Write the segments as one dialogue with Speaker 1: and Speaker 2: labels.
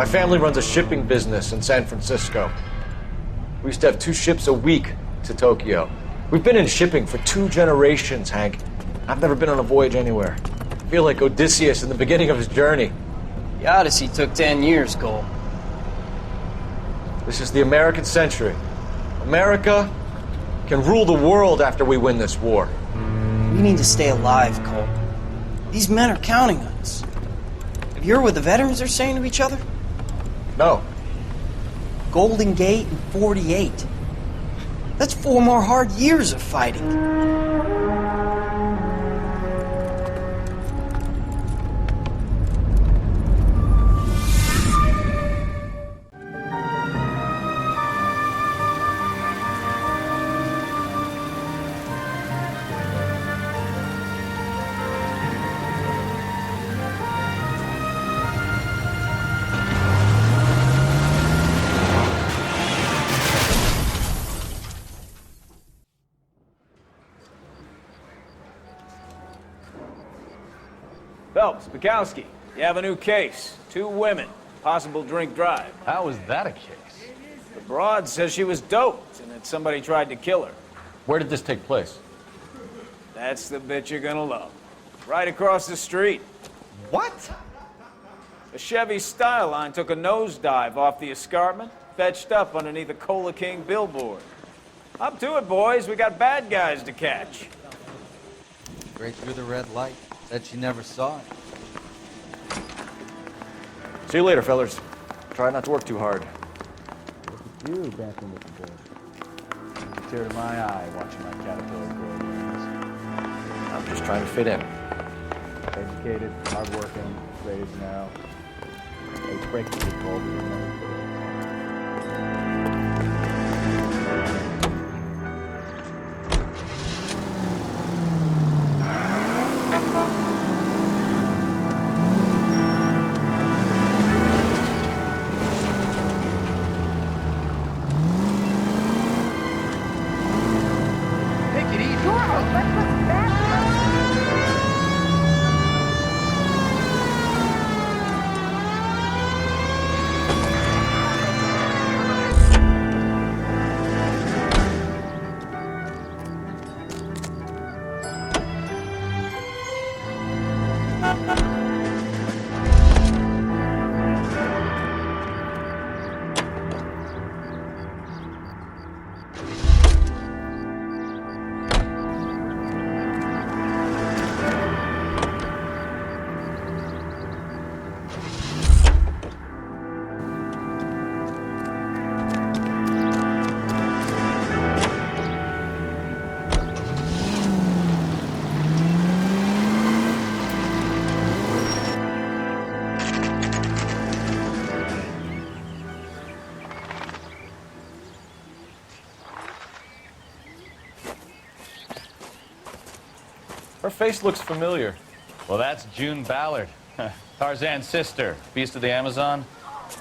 Speaker 1: My family runs a shipping business in San Francisco. We used to have 2 ships a week to Tokyo. We've been in shipping for 2 generations, Hank. I've never been on a voyage anywhere. I feel like Odysseus in the beginning of his journey.
Speaker 2: The Odyssey took 10 years, Cole.
Speaker 1: This is the American century. America can rule the world after we win this war.
Speaker 2: We need to stay alive, Cole. These men are counting on us. Have you heard what the veterans are saying to each other?
Speaker 1: No.
Speaker 2: Golden Gate in 48. That's 4 more hard years of fighting.
Speaker 3: Phelps, Bukowski, you have a new case. 2 women, possible drink drive.
Speaker 4: How is that a case?
Speaker 3: The broad says she was doped and that somebody tried to kill her.
Speaker 4: Where did this take place?
Speaker 3: That's the bit you're gonna love. Right across the street.
Speaker 4: What?
Speaker 3: A Chevy Styline took a nosedive off the escarpment, fetched up underneath a Cola King billboard. Up to it, boys. We got bad guys to catch.
Speaker 5: Straight through the red light. Said she never saw it.
Speaker 1: See you later, fellers. Try not to work too hard.
Speaker 6: Look at you dancing with the boy. Tear to my eye watching my caterpillar grow wings.
Speaker 1: I'm just trying to fit in.
Speaker 6: Educated, hardworking, straight as an arrow. It's breaking the cold.
Speaker 1: Her face looks familiar.
Speaker 4: Well, that's June Ballard, Tarzan's sister, beast of the Amazon.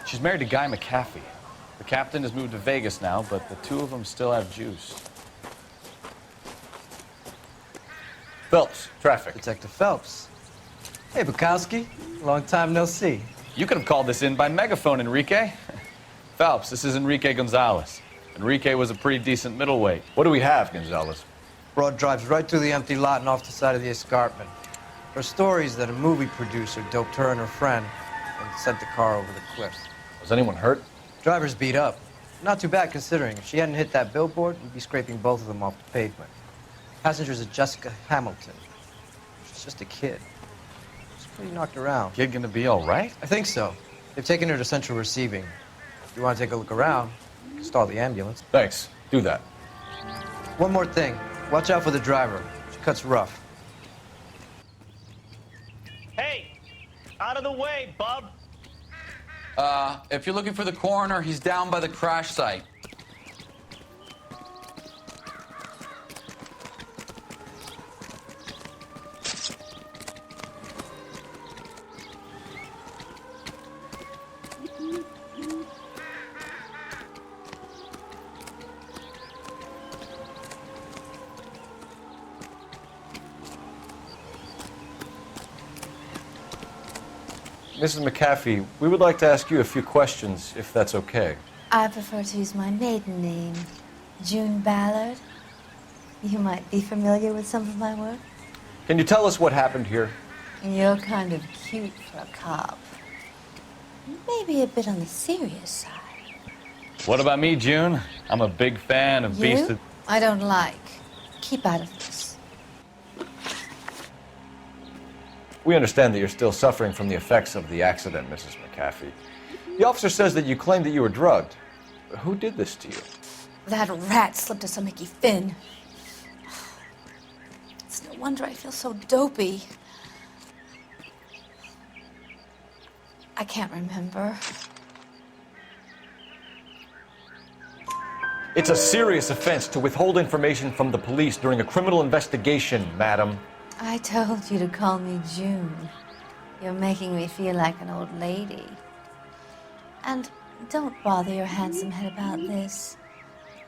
Speaker 4: She's married to Guy McAfee. The captain has moved to Vegas now, but the 2 of them still have juice.
Speaker 1: Phelps, traffic.
Speaker 5: Detective Phelps. Hey, Bukowski. Long time no see.
Speaker 4: You could have called this in by megaphone, Enrique. Phelps, this is Enrique Gonzalez. Enrique was a pretty decent middleweight.
Speaker 1: What do we have, Gonzalez?
Speaker 5: Broad drives right through the empty lot and off the side of the escarpment. Her story is that a movie producer doped her and her friend and sent the car over the cliff.
Speaker 1: Was anyone hurt?
Speaker 5: Driver's beat up. Not too bad considering. If she hadn't hit that billboard, we'd be scraping both of them off the pavement. Passenger's a Jessica Hamilton. She's just a kid. She's pretty knocked around.
Speaker 4: Kid gonna be all right?
Speaker 5: I think so. They've taken her to central receiving. If you want to take a look around, you can stall the ambulance.
Speaker 1: Thanks. Do that.
Speaker 5: One more thing. Watch out for the driver. She cuts rough.
Speaker 7: Hey! Out of the way, bub!
Speaker 8: If you're looking for the coroner, he's down by the crash site.
Speaker 1: Mrs. McAfee, we would like to ask you a few questions, if that's okay.
Speaker 9: I prefer to use my maiden name, June Ballard. You might be familiar with some of my work.
Speaker 1: Can you tell us what happened here?
Speaker 9: You're kind of cute for a cop. Maybe a bit on the serious side.
Speaker 4: What about me, June? I'm a big fan of Beast
Speaker 9: You?
Speaker 4: of...
Speaker 9: I don't like. Keep out of this.
Speaker 1: We understand that you're still suffering from the effects of the accident, Mrs. McAfee. The officer says that you claimed that you were drugged. Who did this to you?
Speaker 9: That rat slipped us a Mickey Finn. It's no wonder I feel so dopey. I can't remember.
Speaker 1: It's a serious offense to withhold information from the police during a criminal investigation, madam.
Speaker 9: I told you to call me June. You're making me feel like an old lady. And don't bother your handsome head about this.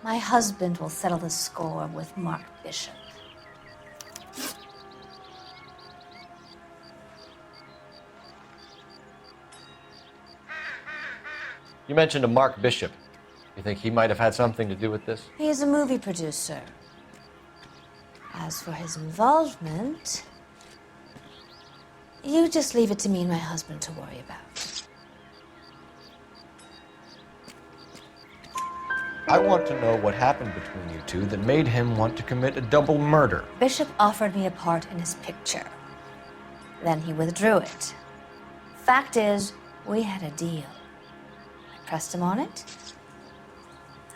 Speaker 9: My husband will settle the score with Mark Bishop.
Speaker 1: You mentioned a Mark Bishop. You think he might have had something to do with this?
Speaker 9: He is a movie producer. As for his involvement, you just leave it to me and my husband to worry about.
Speaker 1: I want to know what happened between you two that made him want to commit a double murder.
Speaker 9: Bishop offered me a part in his picture. Then he withdrew it. Fact is, we had a deal. I pressed him on it,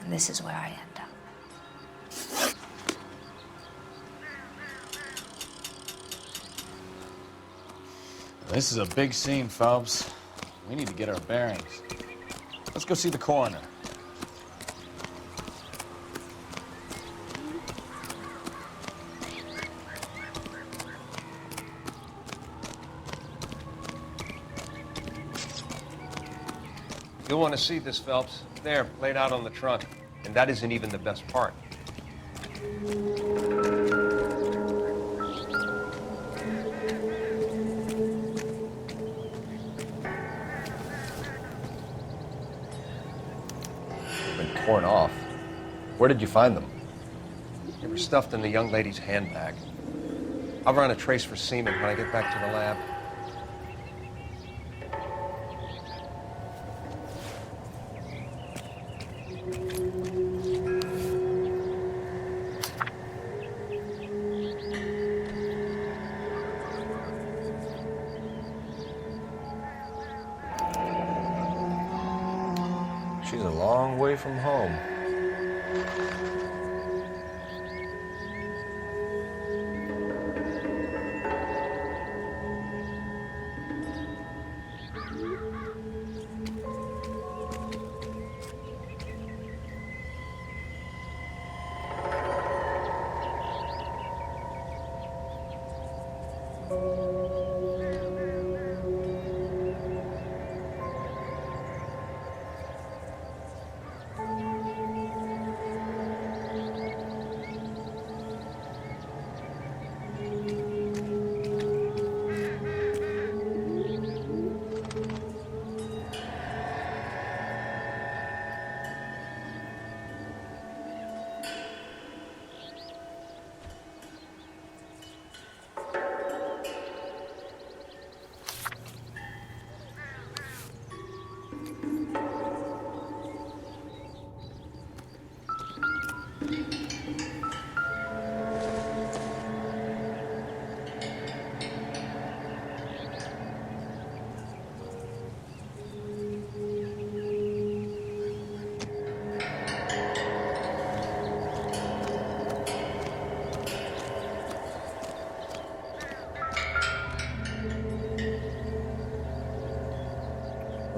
Speaker 9: and this is where I end up.
Speaker 4: This is a big scene, Phelps. We need to get our bearings. Let's go see the coroner.
Speaker 10: You'll want to see this, Phelps. There, laid out on the trunk. And that isn't even the best part.
Speaker 1: They've been torn off. Where did you find them?
Speaker 10: They were stuffed in the young lady's handbag. I'll run a trace for semen when I get back to the lab.
Speaker 1: She's a long way from home.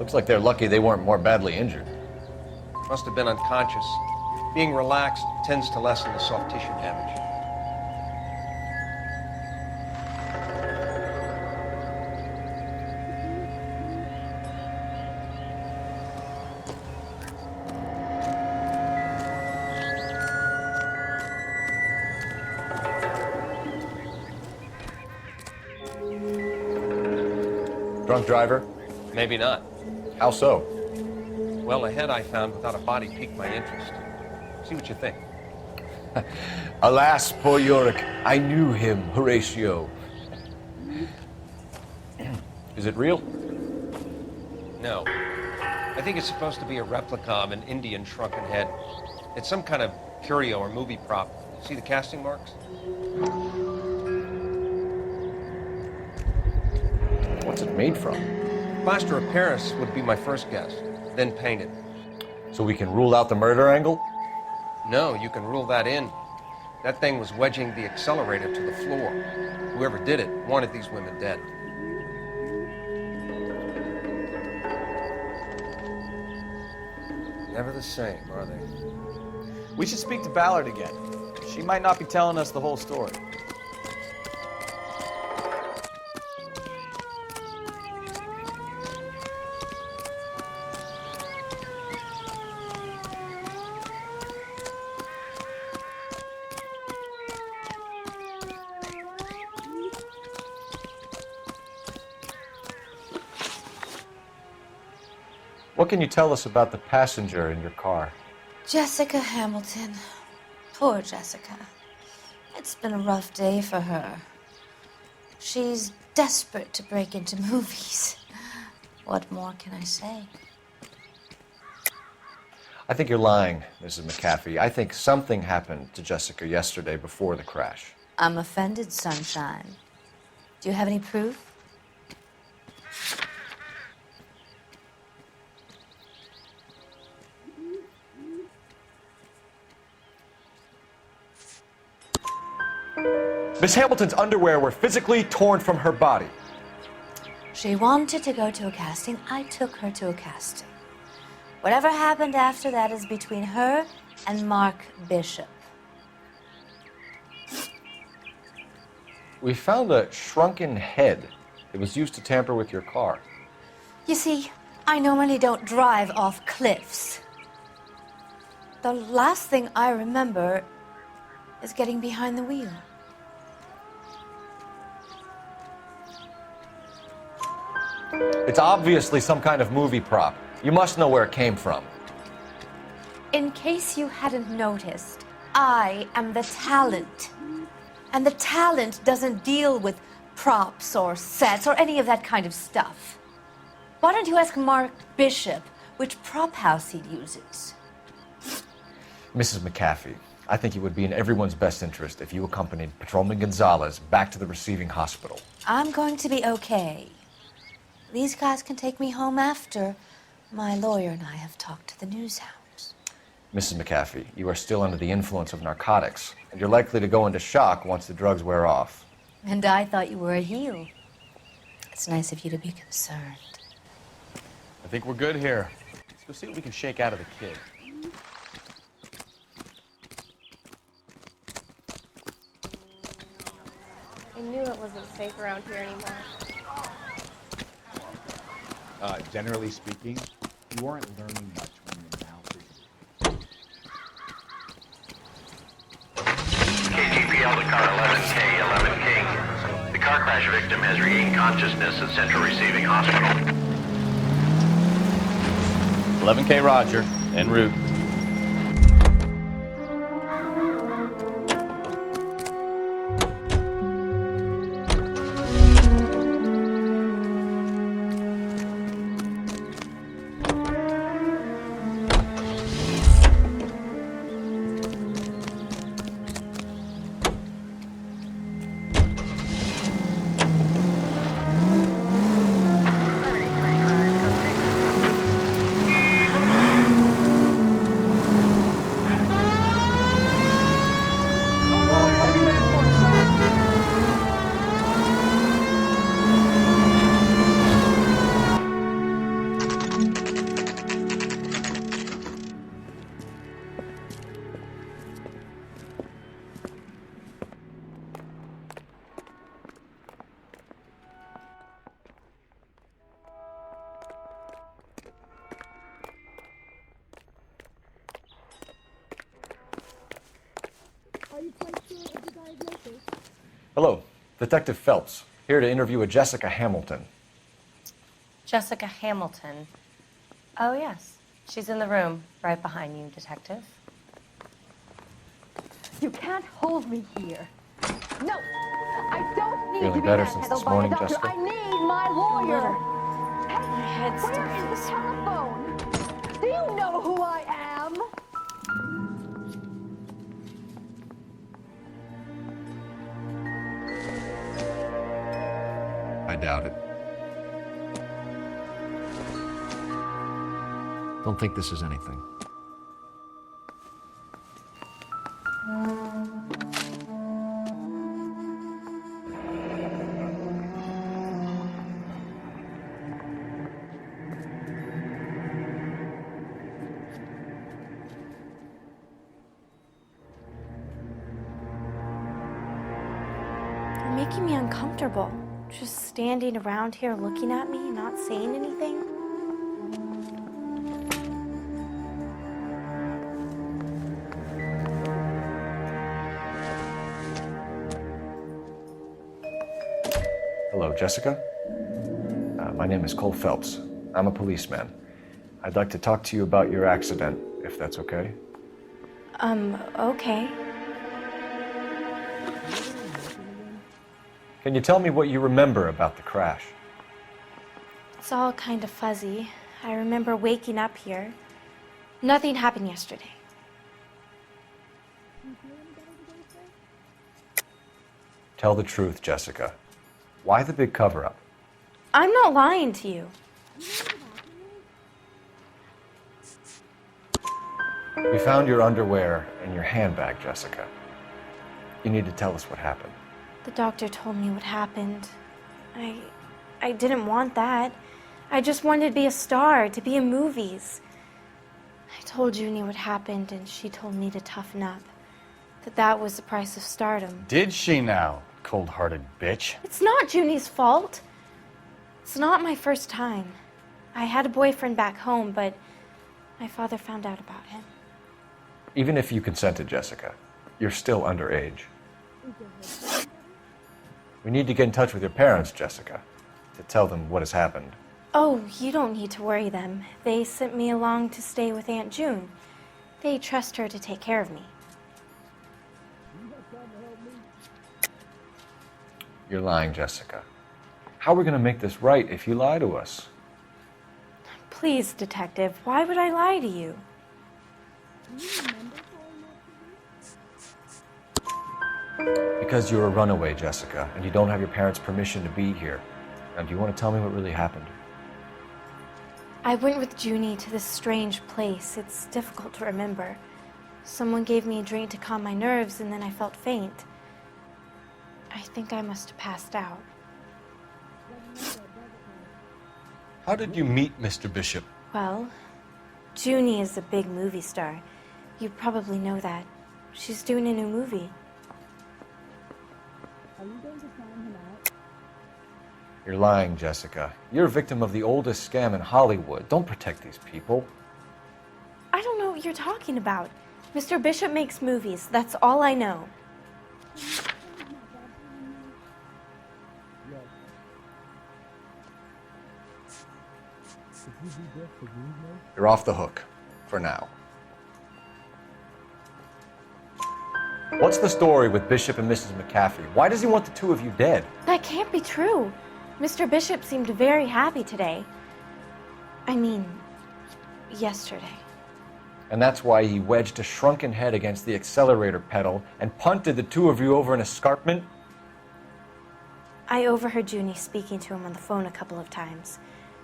Speaker 1: Looks like they're lucky they weren't more badly injured.
Speaker 10: Must have been unconscious. Being relaxed tends to lessen the soft tissue damage.
Speaker 1: Drunk driver?
Speaker 10: Maybe not.
Speaker 1: How so?
Speaker 10: Well, a head I found without a body piqued my interest. See what you think.
Speaker 1: Alas, poor Yorick. I knew him, Horatio. Is it real?
Speaker 10: No. I think it's supposed to be a replica of an Indian shrunken head. It's some kind of curio or movie prop. See the casting marks?
Speaker 1: What's it made from?
Speaker 10: Plaster of Paris would be my first guess, then painted.
Speaker 1: So we can rule out the murder angle?
Speaker 10: No, you can rule that in. That thing was wedging the accelerator to the floor. Whoever did it wanted these women dead. Never the same, are they?
Speaker 3: We should speak to Ballard again. She might not be telling us the whole story.
Speaker 1: What can you tell us about the passenger in your car?
Speaker 9: Jessica Hamilton. Poor Jessica. It's been a rough day for her. She's desperate to break into movies. What more can I say?
Speaker 1: I think you're lying, Mrs. McAfee. I think something happened to Jessica yesterday before the crash.
Speaker 9: I'm offended, Sunshine. Do you have any proof?
Speaker 1: Miss Hamilton's underwear were physically torn from her body.
Speaker 9: She wanted to go to a casting. I took her to a casting. Whatever happened after that is between her and Mark Bishop.
Speaker 1: We found a shrunken head. It was used to tamper with your car.
Speaker 9: You see, I normally don't drive off cliffs. The last thing I remember is getting behind the wheel.
Speaker 1: It's obviously some kind of movie prop. You must know where it came from.
Speaker 9: In case you hadn't noticed, I am the talent. And the talent doesn't deal with props or sets or any of that kind of stuff. Why don't you ask Mark Bishop which prop house he uses?
Speaker 1: Mrs. McAfee, I think it would be in everyone's best interest if you accompanied Patrolman Gonzalez back to the receiving hospital.
Speaker 9: I'm going to be okay. These guys can take me home after. My lawyer and I have talked to the news hounds.
Speaker 1: Mrs. McAfee, you are still under the influence of narcotics, and you're likely to go into shock once the drugs wear off.
Speaker 9: And I thought you were a heel. It's nice of you to be concerned.
Speaker 4: I think we're good here. Let's go see what we can shake out of the kid.
Speaker 11: I knew it wasn't safe around here anymore.
Speaker 6: Generally speaking, you weren't learning much when you were now prison.
Speaker 12: KGPL to car 11K, 11K. The car crash victim has regained consciousness at Central Receiving Hospital.
Speaker 4: 11K Roger, en route.
Speaker 1: Hello, Detective Phelps, here to interview a Jessica Hamilton.
Speaker 13: Jessica Hamilton. Oh, yes. She's in the room, right behind you, Detective.
Speaker 14: You can't hold me here. No, I don't need
Speaker 1: Feeling
Speaker 14: to be
Speaker 1: better since
Speaker 14: manhandled
Speaker 1: this
Speaker 14: by a
Speaker 1: morning,
Speaker 14: doctor.
Speaker 1: Jessica?
Speaker 14: I need my lawyer.
Speaker 9: My head
Speaker 14: Where
Speaker 9: still
Speaker 14: is
Speaker 9: feels
Speaker 14: the telephone? Do you know who I am?
Speaker 1: I doubt it. Don't think this is anything.
Speaker 9: You're making me uncomfortable. Just standing around here looking at me, not saying anything.
Speaker 1: Hello, Jessica. My name is Cole Phelps. I'm a policeman. I'd like to talk to you about your accident, if that's okay.
Speaker 9: Okay.
Speaker 1: Can you tell me what you remember about the crash?
Speaker 9: It's all kind of fuzzy. I remember waking up here. Nothing happened yesterday.
Speaker 1: Tell the truth, Jessica. Why the big cover-up?
Speaker 9: I'm not lying to you.
Speaker 1: We found your underwear in your handbag, Jessica. You need to tell us what happened.
Speaker 9: The doctor told me what happened. I didn't want that. I just wanted to be a star, to be in movies. I told Junie what happened, and she told me to toughen up. That was the price of stardom.
Speaker 4: Did she now, cold-hearted bitch?
Speaker 9: It's not Junie's fault. It's not my first time. I had a boyfriend back home, but my father found out about him.
Speaker 1: Even if you consented, Jessica, you're still underage. We need to get in touch with your parents, Jessica, to tell them what has happened.
Speaker 9: Oh, you don't need to worry them. They sent me along to stay with Aunt June. They trust her to take care of me.
Speaker 1: You're lying, Jessica. How are we going to make this right if you lie to us?
Speaker 9: Please, Detective, why would I lie to you?
Speaker 1: Because you're a runaway, Jessica, and you don't have your parents' permission to be here. Now, do you want to tell me what really happened?
Speaker 9: I went with Junie to this strange place. It's difficult to remember. Someone gave me a drink to calm my nerves, and then I felt faint. I think I must have passed out.
Speaker 1: How did you meet Mr. Bishop?
Speaker 9: Well, Junie is a big movie star. You probably know that. She's doing a new movie.
Speaker 1: You're lying, Jessica. You're a victim of the oldest scam in Hollywood. Don't protect these people.
Speaker 9: I don't know what you're talking about. Mr. Bishop makes movies. That's all I know.
Speaker 1: You're off the hook. For now. What's the story with Bishop and Mrs. McAfee? Why does he want the two of you dead?
Speaker 9: That can't be true. Mr. Bishop seemed very happy today. I mean, yesterday.
Speaker 1: And that's why he wedged a shrunken head against the accelerator pedal and punted the two of you over an escarpment?
Speaker 9: I overheard Junie speaking to him on the phone a couple of times.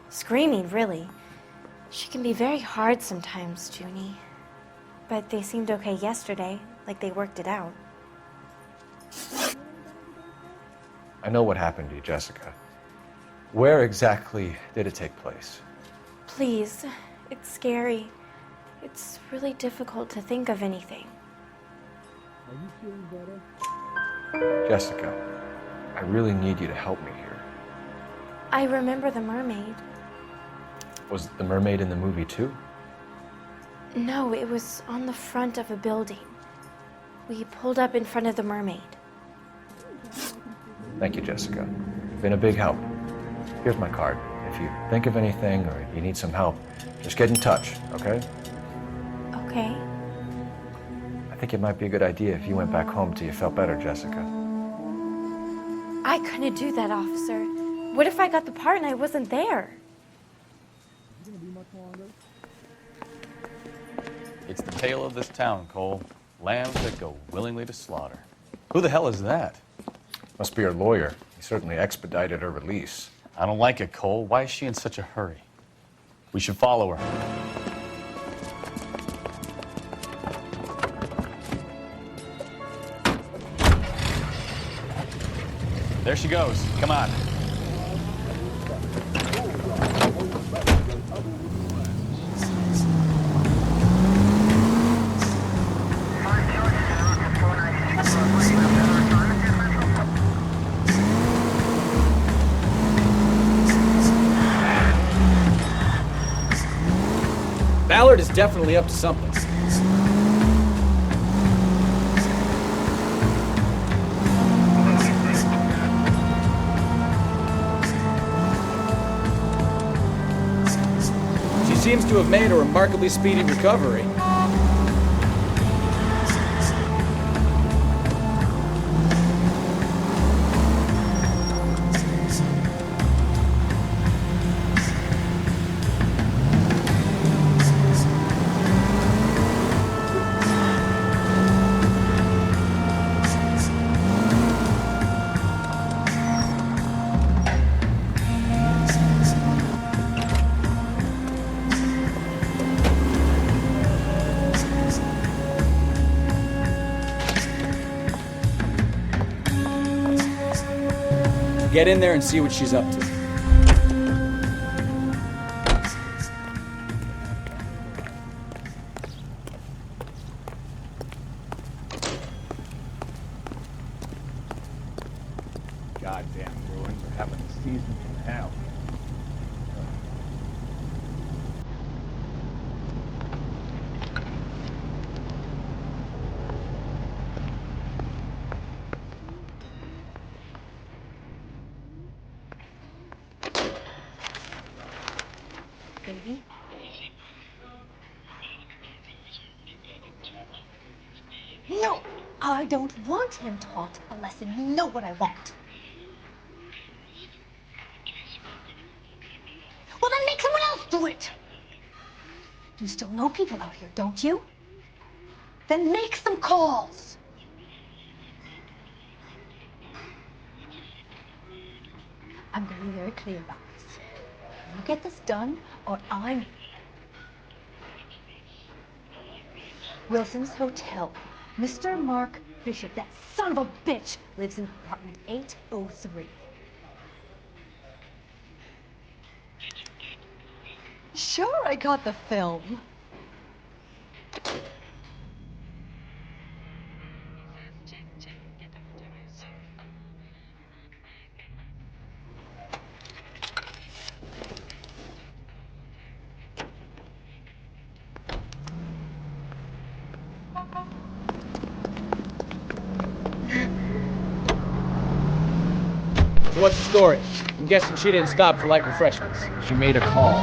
Speaker 9: Screaming, really. She can be very hard sometimes, Junie. But they seemed okay yesterday, like they worked it out.
Speaker 1: I know what happened to you, Jessica. Where exactly did it take place?
Speaker 9: Please, it's scary. It's really difficult to think of anything.
Speaker 6: Are you feeling better?
Speaker 1: Jessica, I really need you to help me here.
Speaker 9: I remember the mermaid.
Speaker 1: Was the mermaid in the movie too?
Speaker 9: No, it was on the front of a building. We pulled up in front of the mermaid.
Speaker 1: Thank you, Jessica. You've been a big help. Here's my card. If if you think of anything or you need some help, just get in touch, okay?
Speaker 9: Okay.
Speaker 1: I think it might be a good idea if you went back home till you felt better, Jessica.
Speaker 9: I couldn't do that, officer. What if I got the part and I wasn't there?
Speaker 4: It's the tale of this town, Cole. Lambs that go willingly to slaughter. Who the hell is that?
Speaker 1: Must be her lawyer. He certainly expedited her release.
Speaker 4: I don't like it, Cole. Why is she in such a hurry? We should follow her. There she goes. Come on.
Speaker 3: Ballard is definitely up to something. She seems to have made a remarkably speedy recovery. Get in there and see what she's up to.
Speaker 6: Goddamn ruins are having a season from hell.
Speaker 14: Baby? No! I don't want him taught a lesson. You know what I want. Well, then make someone else do it! You still know people out here, don't you? Then make some calls! I'm going to be very clear about this. You get this done, or I'm... Wilson's Hotel. Mr. Mark Bishop, that son of a bitch, lives in apartment 803. Sure, I got the film.
Speaker 3: So what's the story? I'm guessing she didn't stop for light refreshments.
Speaker 15: She made a call.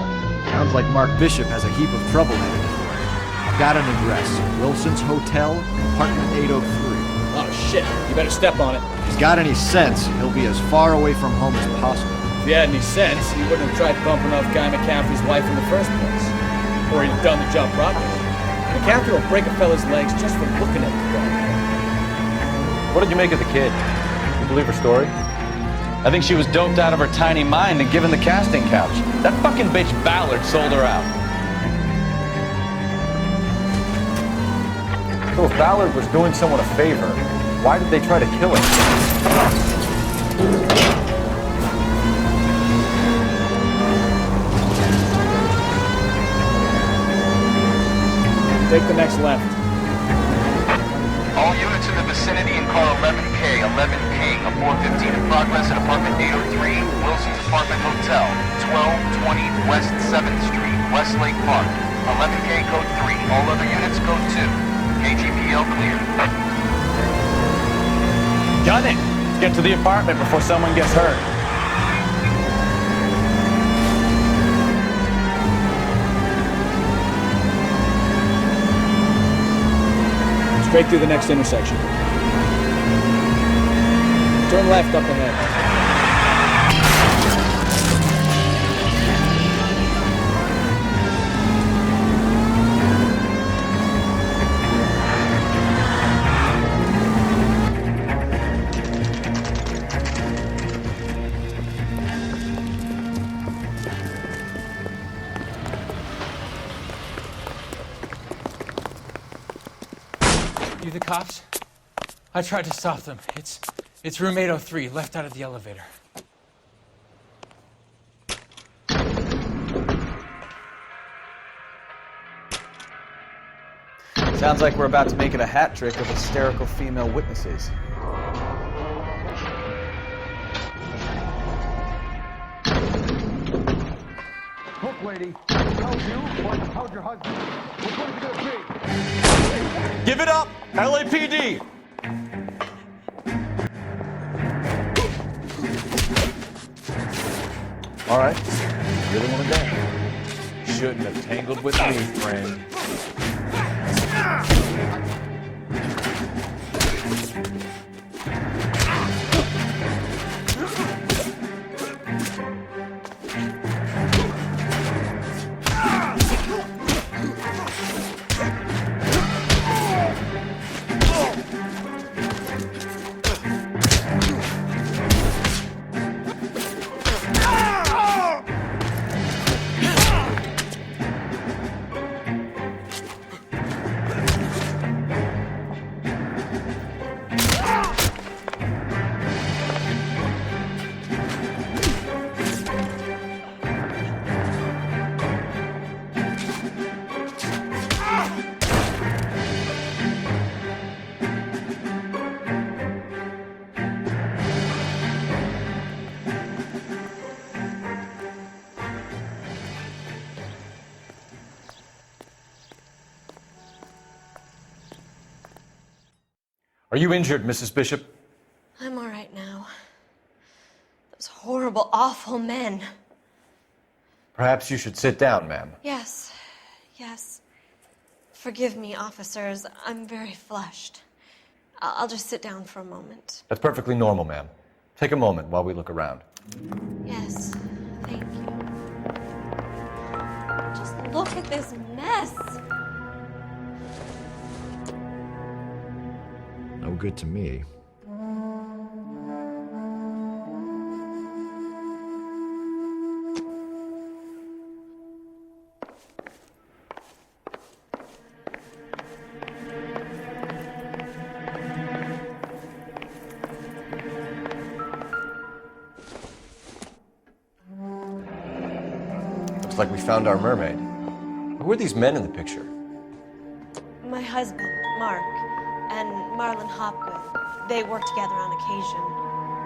Speaker 15: Sounds like Mark Bishop has a heap of trouble headed for her. I've got an address. Wilson's Hotel, apartment 803.
Speaker 3: Oh shit, you better step on it.
Speaker 15: If he's got any sense, he'll be as far away from home as possible.
Speaker 3: If he had any sense, he wouldn't have tried bumping off Guy McCaffrey's wife in the first place. Or he'd have done the job properly. McCaffrey will break a fella's legs just for looking at the guy.
Speaker 1: What did you make of the kid? You believe her story?
Speaker 4: I think she was doped out of her tiny mind and given the casting couch. That fucking bitch Ballard sold her out.
Speaker 1: So if Ballard was doing someone a favor, why did they try to kill him?
Speaker 3: Take the next left.
Speaker 12: All units in the vicinity in car 11K, 11 King, a 415 in progress at apartment 803, Wilson's Apartment Hotel, 1220 West 7th Street, Westlake Park. 11K code 3, all other units code 2. KGPL clear.
Speaker 4: Gun it! Let's get to the apartment before someone gets hurt.
Speaker 3: Straight through the next intersection. Turn left up ahead.
Speaker 16: You the cops? I tried to stop them. It's room 803, left out of the elevator.
Speaker 6: Sounds like we're about to make it a hat trick of hysterical female witnesses.
Speaker 17: Look, lady, how's you or how's your husband? Which one is it gonna be?
Speaker 1: Give it up! LAPD!
Speaker 4: All right. Really want to go? Shouldn't have tangled with me, friend.
Speaker 1: Are you injured, Mrs. Bishop?
Speaker 13: I'm all right now. Those horrible, awful men.
Speaker 1: Perhaps you should sit down, ma'am.
Speaker 13: Yes, yes. Forgive me, officers. I'm very flushed. I'll just sit down for a moment.
Speaker 1: That's perfectly normal, ma'am. Take a moment while we look around.
Speaker 13: Yes, thank you. Just look at this mess.
Speaker 15: No good to me.
Speaker 1: Looks like we found our mermaid. Who are these men in the picture?
Speaker 13: My husband, Mark, and Marlon Hopgood. They work together on occasion.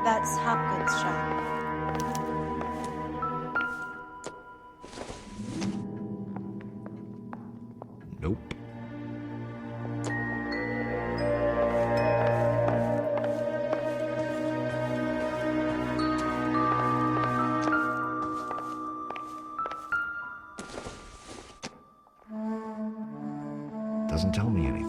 Speaker 13: That's Hopgood's shop.
Speaker 15: Nope. Doesn't tell me anything.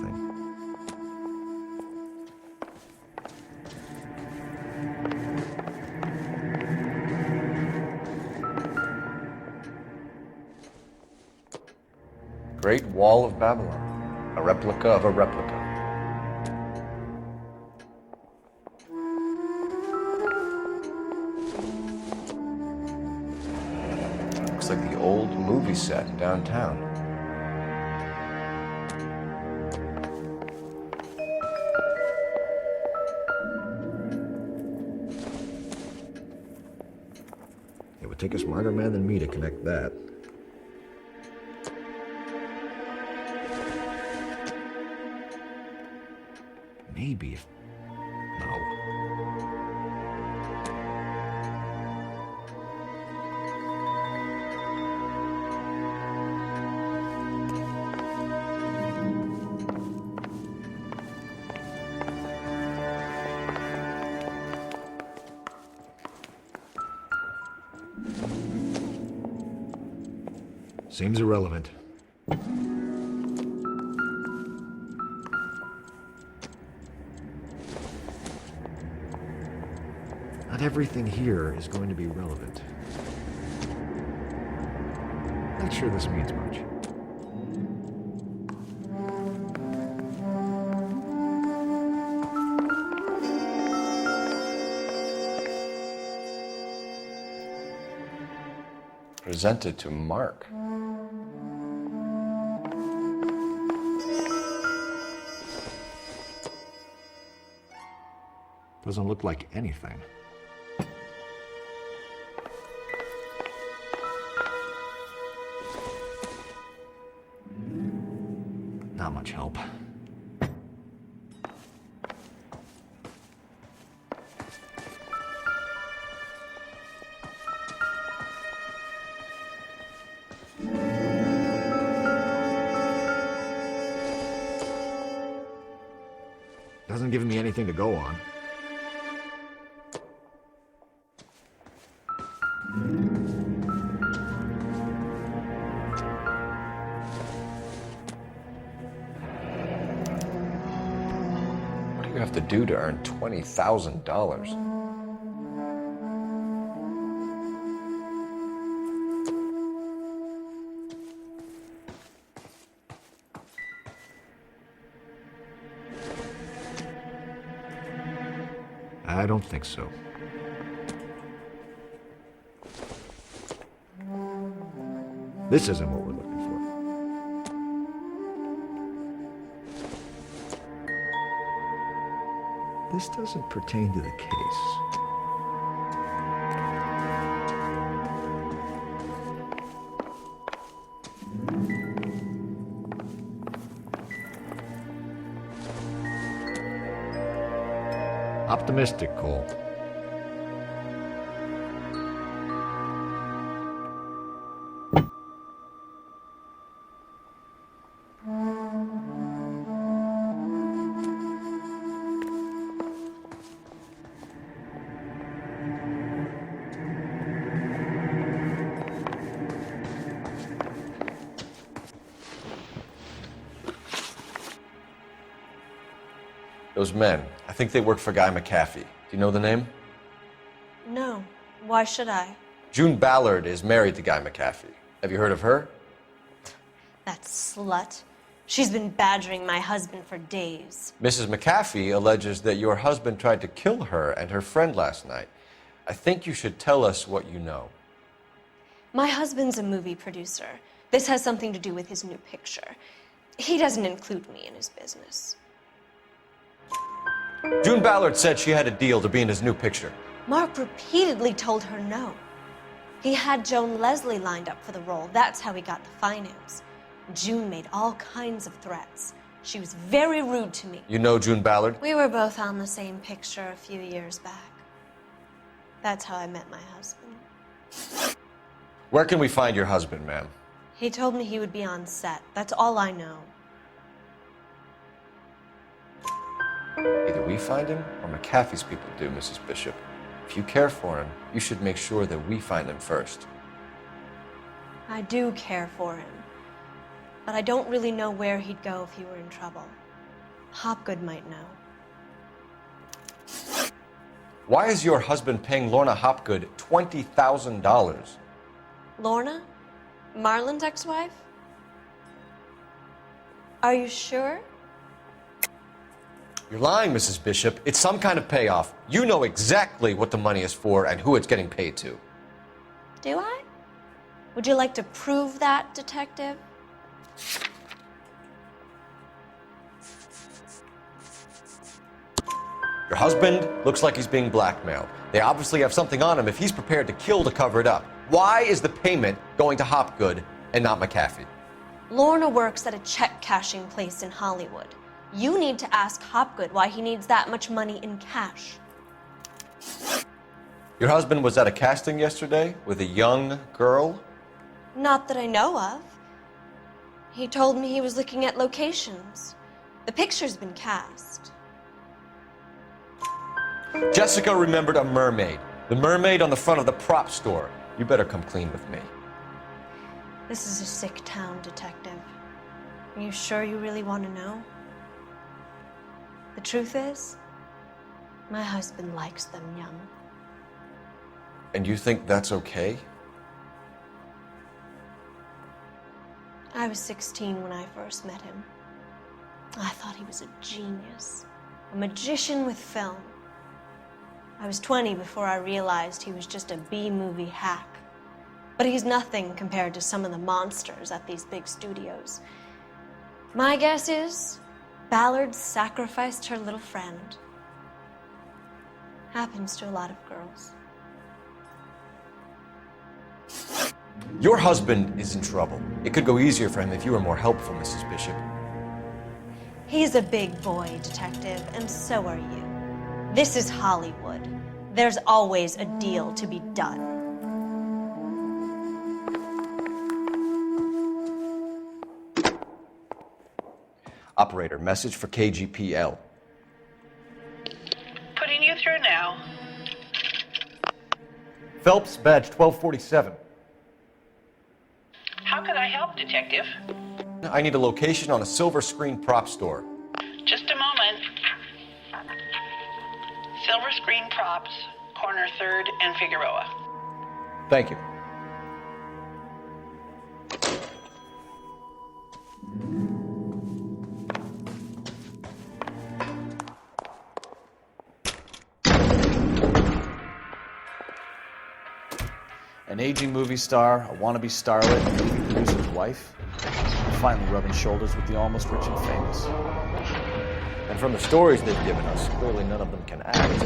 Speaker 1: Great Wall of Babylon. A replica of a replica. Looks like the old movie set downtown.
Speaker 15: It would take a smarter man than me to connect that. Maybe if... No. Seems irrelevant. Not everything here is going to be relevant. Not sure this means much.
Speaker 1: Presented to Mark.
Speaker 15: Doesn't look like anything. Not much help. Doesn't give me anything to go on.
Speaker 1: What do you have to do to earn $20,000?
Speaker 15: I don't think so. This isn't what we're looking for. This doesn't pertain to the case. Optimistic, Cole.
Speaker 1: Those men, I think they work for Guy McAfee. Do you know the name?
Speaker 13: No. Why should I?
Speaker 1: June Ballard is married to Guy McAfee. Have you heard of her?
Speaker 13: That slut. She's been badgering my husband for days.
Speaker 1: Mrs. McAfee alleges that your husband tried to kill her and her friend last night. I think you should tell us what you know.
Speaker 13: My husband's a movie producer. This has something to do with his new picture. He doesn't include me in his business.
Speaker 1: June Ballard said she had a deal to be in his new picture.
Speaker 13: Mark repeatedly told her no. He had Joan Leslie lined up for the role. That's how he got the finance. June made all kinds of threats. She was very rude to me.
Speaker 1: You know June Ballard?
Speaker 13: We were both on the same picture a few years back. That's how I met my husband.
Speaker 1: Where can we find your husband, ma'am?
Speaker 13: He told me he would be on set. That's all I know.
Speaker 1: Either we find him or McAfee's people do, Mrs. Bishop. If you care for him, you should make sure that we find him first.
Speaker 13: I do care for him, but I don't really know where he'd go if he were in trouble. Hopgood might know.
Speaker 1: Why is your husband paying Lorna Hopgood $20,000?
Speaker 13: Lorna? Marlon's ex-wife? Are you sure?
Speaker 1: You're lying, Mrs. Bishop. It's some kind of payoff. You know exactly what the money is for and who it's getting paid to.
Speaker 13: Do I? Would you like to prove that, detective?
Speaker 1: Your husband looks like he's being blackmailed. They obviously have something on him if he's prepared to kill to cover it up. Why is the payment going to Hopgood and not McAfee?
Speaker 13: Lorna works at a check-cashing place in Hollywood. You need to ask Hopgood why he needs that much money in cash.
Speaker 1: Your husband was at a casting yesterday with a young girl?
Speaker 13: Not that I know of. He told me he was looking at locations. The picture's been cast.
Speaker 1: Jessica remembered a mermaid. The mermaid on the front of the prop store. You better come clean with me.
Speaker 13: This is a sick town, detective. Are you sure you really want to know? The truth is, my husband likes them young.
Speaker 1: And you think that's okay?
Speaker 13: I was 16 when I first met him. I thought he was a genius, a magician with film. I was 20 before I realized he was just a B-movie hack. But he's nothing compared to some of the monsters at these big studios. My guess is Ballard sacrificed her little friend. Happens to a lot of girls.
Speaker 1: Your husband is in trouble. It could go easier for him if you were more helpful, Mrs. Bishop.
Speaker 13: He's a big boy, detective, and so are you. This is Hollywood. There's always a deal to be done.
Speaker 1: Operator, message for KGPL.
Speaker 18: Putting you through now.
Speaker 1: Phelps, badge 1247.
Speaker 18: How can I help, Detective?
Speaker 1: I need a location on a silver screen prop store.
Speaker 18: Just a moment. Silver Screen Props, corner 3rd and Figueroa.
Speaker 1: Thank you.
Speaker 6: An aging movie star, a wannabe starlet, a movie producer's wife, finally rubbing shoulders with the almost rich and famous.
Speaker 1: And from the stories they've given us, clearly none of them can act.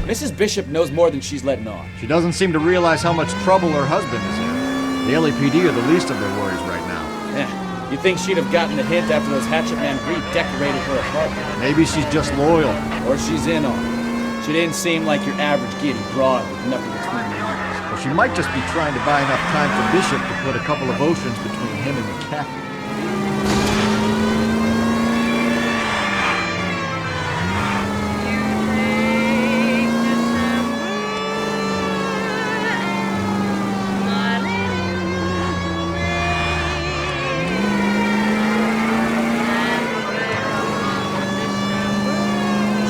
Speaker 19: Mrs. Bishop knows more than she's letting on.
Speaker 15: She doesn't seem to realize how much trouble her husband is in. The LAPD are the least of their worries right now.
Speaker 19: Yeah, you'd think she'd have gotten the hint after those Hatchet Man redecorated her apartment.
Speaker 15: Maybe she's just loyal.
Speaker 19: Or she's in on it. She didn't seem like your average giddy broad with nothing between the ears.
Speaker 15: Well, she might just be trying to buy enough time for Bishop to put a couple of oceans between him and McCaffrey.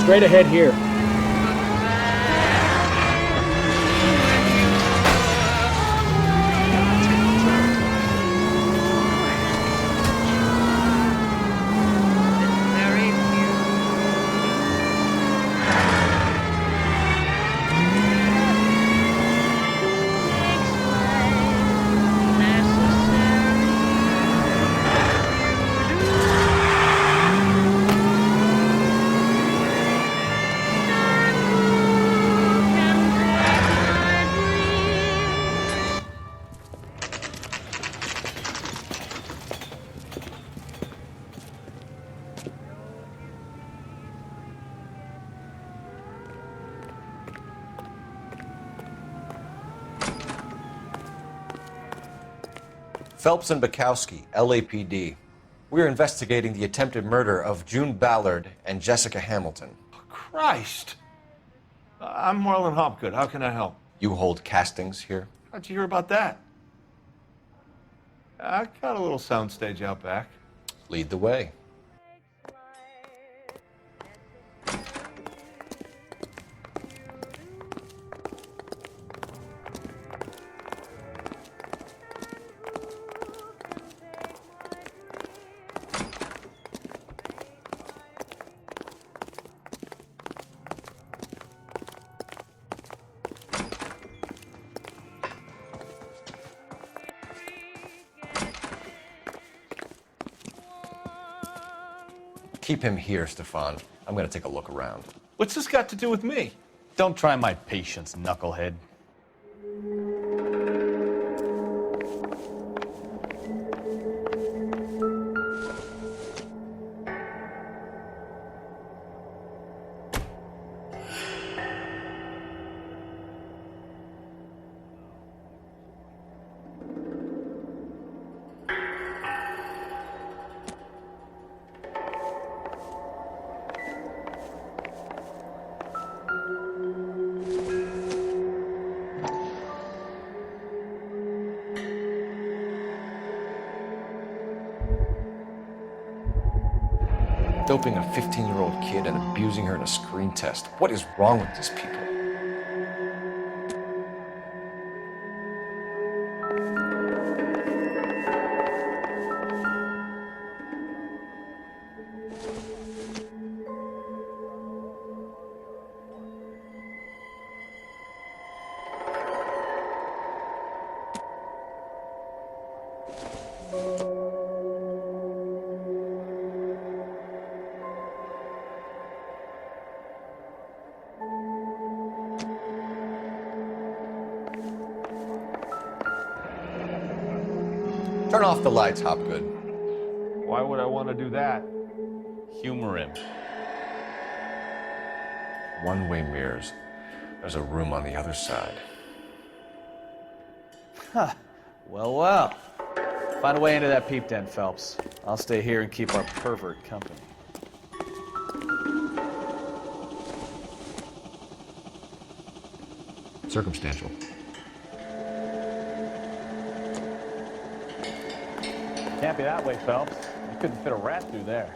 Speaker 19: Straight ahead here.
Speaker 1: Phelps and Bukowski, LAPD. We're investigating the attempted murder of June Ballard and Jessica Hamilton.
Speaker 20: Christ! I'm Marlon Hopgood. How can I help?
Speaker 1: You hold castings here?
Speaker 20: How'd you hear about that? I got a little soundstage out back.
Speaker 1: Lead the way. Keep him here, Stefan. I'm gonna take a look around.
Speaker 20: What's this got to do with me?
Speaker 4: Don't try my patience, knucklehead.
Speaker 1: Doping a 15-year-old kid and abusing her in a screen test. What is wrong with these people? Turn off the lights, Hopgood.
Speaker 20: Why would I want to do that?
Speaker 4: Humor him.
Speaker 1: One-way mirrors. There's a room on the other side.
Speaker 6: Huh. Well. Find a way into that peep den, Phelps. I'll stay here and keep our pervert company.
Speaker 15: Circumstantial.
Speaker 6: Can't be that way, Phelps. You couldn't fit a rat through there.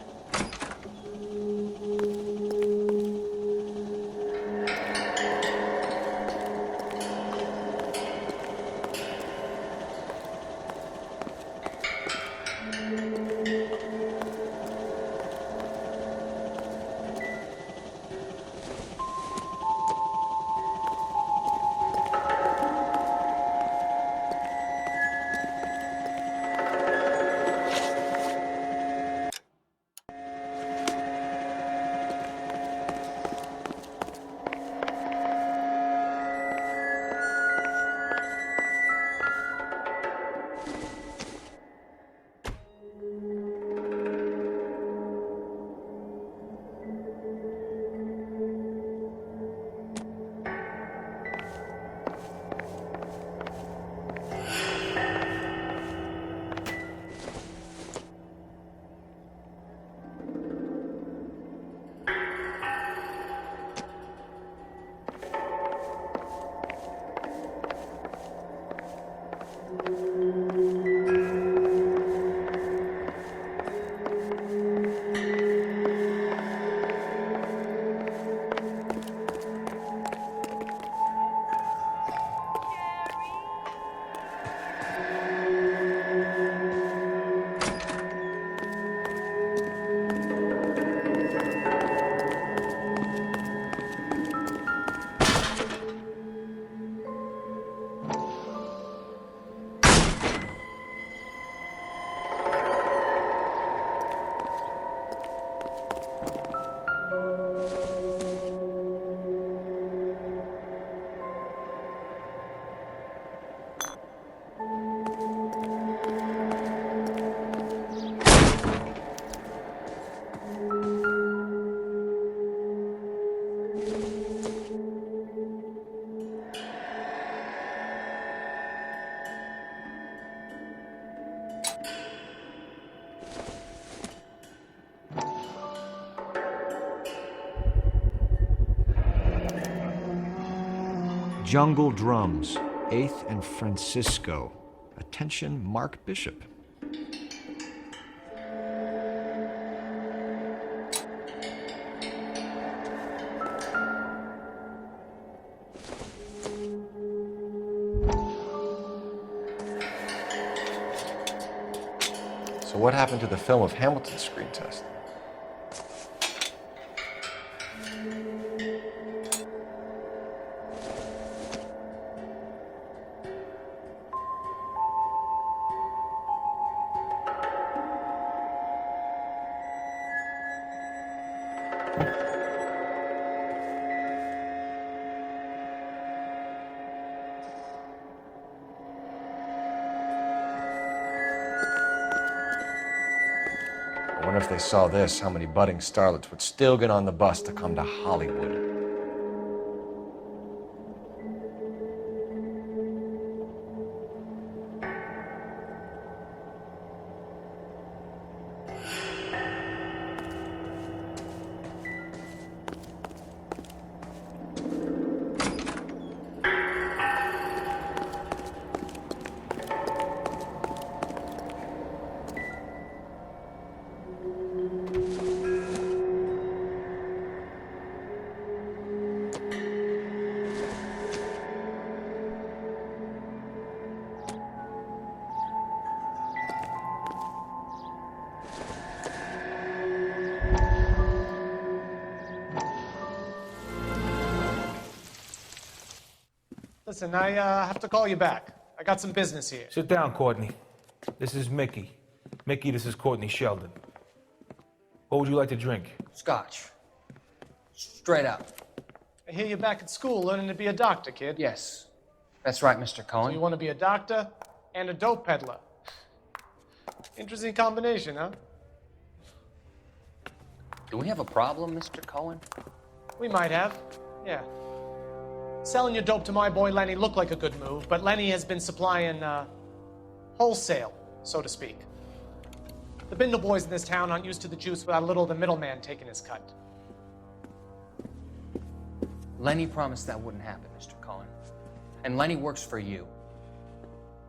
Speaker 15: Jungle Drums, 8th and Francisco. Attention, Mark Bishop.
Speaker 1: So what happened to the film of Hamilton's screen test? I wonder if they saw this, how many budding starlets would still get on the bus to come to Hollywood.
Speaker 21: Listen, I have to call you back. I got some business here.
Speaker 22: Sit down, Courtney. This is Mickey. Mickey, this is Courtney Sheldon. What would you like to drink?
Speaker 5: Scotch. Straight up.
Speaker 21: I hear you're back at school learning to be a doctor, kid.
Speaker 5: Yes. That's right, Mr.
Speaker 21: So
Speaker 5: Cohen.
Speaker 21: you want to be a doctor and a dope peddler. Interesting combination, huh?
Speaker 5: Do we have a problem, Mr. Cohen?
Speaker 21: We might have, yeah. Selling your dope to my boy Lenny looked like a good move, but Lenny has been supplying, wholesale, so to speak. The Bindle boys in this town aren't used to the juice without a little of the middleman taking his cut.
Speaker 5: Lenny promised that wouldn't happen, Mr. Cohen. And Lenny works for you.